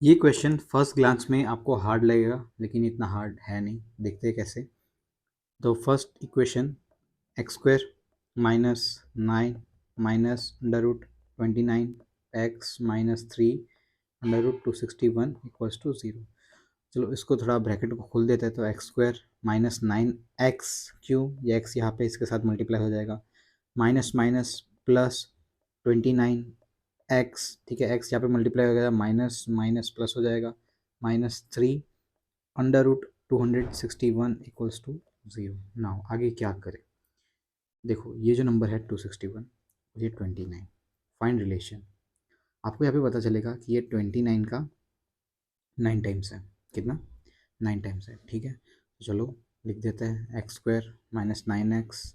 ये question first glance में आपको हार्ड लगेगा, लेकिन इतना हार्ड है नहीं। देखते हैं कैसे। तो first equation x square minus 9 minus under root 29 x minus 3 under root 261 equals to 0। चलो इसको थोड़ा ब्रैकेट को खोल देते हैं। तो x square minus 9 x cube, या एक्स यहाँ पे इसके साथ मल्टीप्लाई हो जाएगा, माइनस माइनस प्लस 29 एक्स, ठीक है। एक्स यहाँ पे मल्टीप्लाई हो जाएगा, माइनस माइनस प्लस हो जाएगा, minus 3 under root 261 equals to 0। Now आगे क्या करें। देखो ये जो नंबर है 261, ये 29, फाइंड रिलेशन। आपको यहाँ पे पता चलेगा कि ये 29 का 9 टाइम्स है। कितना? 9 टाइम्स है, ठीक है। तो चलो लिख देते हैं x square minus 9 x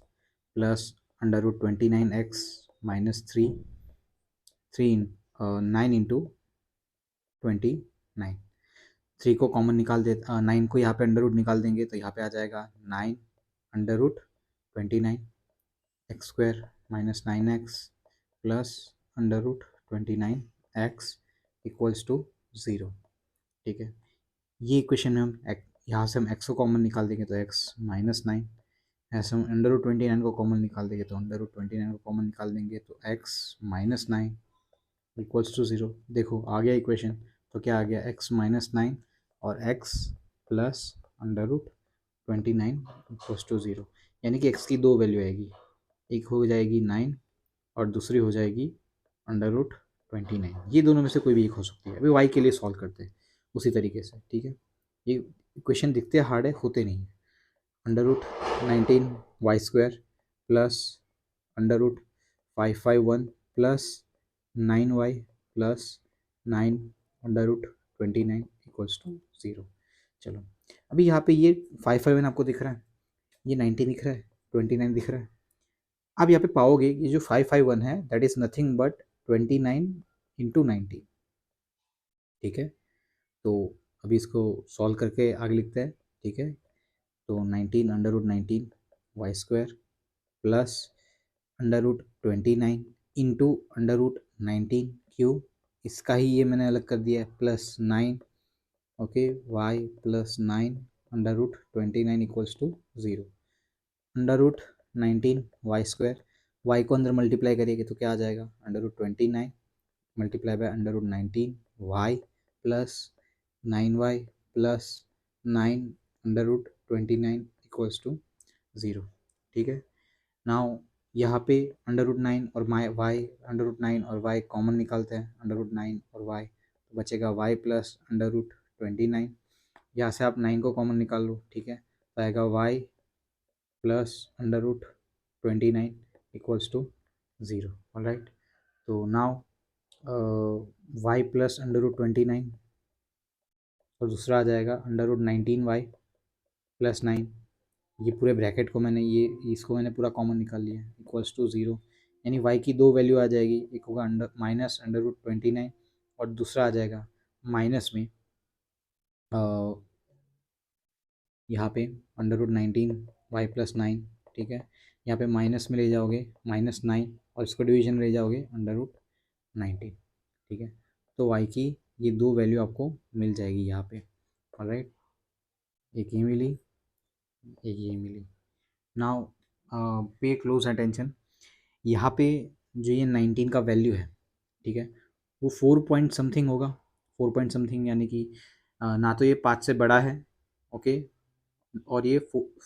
plus under root 29 x minus 3 9 into 29। 3 को कॉमन निकाल दे, 9 को यहाँ पे अंडर रूट निकाल देंगे तो यहाँ पे आ जाएगा 9 under root 29 x square minus 9 x plus under root 29 x equals to 0, ठीक है। ये इक्वेशन में हम यहाँ से हम एक्स को कॉमन निकाल देंगे तो एक्स माइनस 9, ऐसे हम अंडर रूट 29 को कॉमन निकाल देंगे तो अंडर रूट 29 को कॉमन निकाल देंगे तो एक्स माइनस 9 इक्वल्स टू 0। देखो आ गया इक्वेशन। तो क्या आ गया, एक्स माइनस 9 और x plus under root 29 equals to 0। यानी कि एक्स की दो वैल्यू आएगी, एक हो जाएगी 9 और दूसरी हो जाएगी अंडर रूट 29। ये दोनों में से कोई भी एक हो सकती है। अभी वाई के लिए सॉल्व करते हैं उसी तरीके से, ठीक है। ये इक्वेशन दिखते हार्ड है, होते नहीं। Under root 19 y square plus under root 551 plus 9y plus 9 under root 29 equals to 0। चलो अभी यहाँ पे ये 551 आपको दिख रहा है, ये 19 दिख रहा है, 29 दिख रहा है। अब यहाँ पे पाओगे ये जो 551 है that is nothing but 29 into 90, ठीक है। तो अभी इसको सॉल्व करके आगे लिखते हैं, ठीक है। तो 19 under root 19 y square plus under root 29 into under root 19 cube, इसका ही ये मैंने अलग कर दिया है, plus 9, okay, y plus 9 under root 29 equals to 0। Under root 19 y square, y को अंदर मल्टीप्लाई करिएगा तो क्या आ जाएगा, under root 29 multiply by under root 19 y plus 9y plus 9 under root 29 equals to 0, ठीक है। नाउ यहाँ पे अंडर रूट 9 और माई वाई, अंडर रूट 9 और वाई कॉमन निकालते हैं, अंडर रूट 9 और वाई तो बचेगा वाई प्लस अंडर रूट 29। यहाँ से आप 9 को कॉमन निकाल लो, ठीक है। तो आएगा y plus under root 29 equals to 0, alright. तो now y plus under root 29 और दूसरा आ जाएगा अंडर रूट 19y प्लस 9। ये पूरे ब्रैकेट को मैंने ये इसको मैंने पूरा कॉमन निकाल लिया इक्वल्स टू 0। यानी y की दो वैल्यू आ जाएगी, एक होगा अंडर माइनस अंडर रूट 29 और दूसरा आ जाएगा माइनस में यहाँ पे अंडर रूट 19 y प्लस 9, ठीक है। यहाँ पे माइनस में ले जाओगे माइनस 9 और इसको डिवीजन में ले जाओगे अंडर रूट 19, ठीक है। तो y की ये दो वैल्यू आपको मिल जाएगी यहाँ पे, ऑलराइट। एक ये मिली, एक ये मिली। नाउ पे क्लोज अटेंशन। यहाँ पे जो ये 19 का वैल्यू है, ठीक है, वो 4 पॉइंट समथिंग होगा। 4 पॉइंट समथिंग यानी कि ना तो ये 5 से बड़ा है, ओके, और ये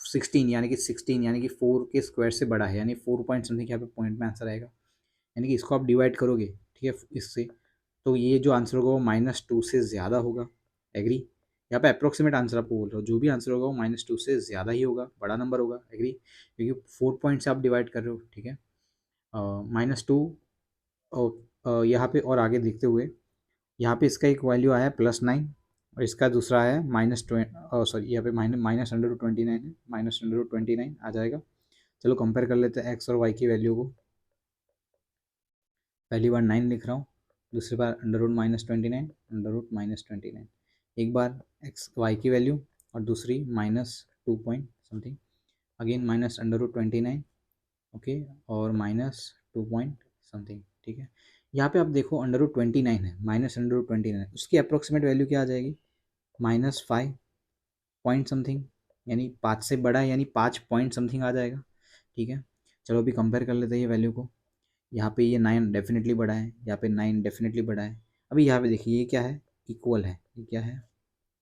16 यानी कि 16 यानी कि 4 के स्क्वायर से बड़ा है, यानी 4 पॉइंट समथिंग यहाँ पे पॉइंट में आंसर आएगा। यानी कि इसको आप डिवाइड करोगे, ठीक है, इससे, तो ये जो आंसर होगा वो -2 से ज़्यादा होगा। एग्री? यहाँ पे अप्रोक्सीमेट आंसर आपको बोल रहा हूँ, जो भी आंसर होगा वो -2 से ज़्यादा ही होगा, बड़ा नंबर होगा। एग्री? क्योंकि 4 पॉइंट से आप डिवाइड कर रहे हो, ठीक है। -2 और यहाँ पे और आगे देखते हुए यहाँ पे इसका एक वैल्यू आया है +9 और इसका दूसरा है सॉरी, यहाँ पे माइनस अंडर रूट 29 है, माइनस अंडर रूट 29 आ जाएगा। चलो कंपेयर कर लेते हैं एक्स और वाई की वैल्यू को। पहली बार 9 लिख रहा हूँ, दूसरी बार अंडर रूट -29 अंडर रूट -29। एक बार एक्स वाई की वैल्यू और दूसरी -2 point something, again minus under root 29, okay, और -2 पॉइंट समथिंग, ठीक है। यहाँ पे आप देखो अंडर रूट 29 है, माइनस अंडर रूट 29, उसकी अप्रोक्सीमेट वैल्यू क्या आ जाएगी, -5 पॉइंट समथिंग, यानी 5 से बड़ा है, यानी 5 पॉइंट समथिंग आ जाएगा। ठीक है, चलो अभी कंपेयर कर लेते हैं ये वैल्यू को। यहाँ पे ये 9 डेफिनेटली बड़ा है, यहाँ पे 9 डेफिनेटली बड़ा है। अभी यहाँ पे देखिए ये क्या है, इक्वल है, ये क्या है,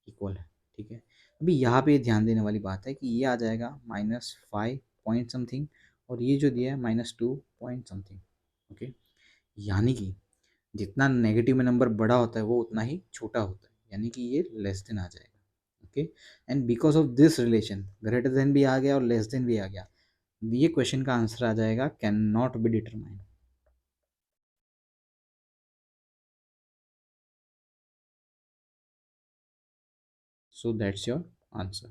इक्वल है। ठीक है, अभी यहाँ पे ध्यान देने वाली बात है कि ये आ जाएगा -5 पॉइंट समथिंग, और ये जो दिया है -2 पॉइंट समथिंग। ओके, यानी कि जितना नेगेटिव में नंबर बड़ा होता है वो उतना ही छोटा होता है, यानी कि ये लेस देन आ जाएगा। Okay, and because of this relation greater than भी आ गया और लेस देन भी आ गया, ये क्वेश्चन का आंसर आ जाएगा can not be determined. So that's your answer.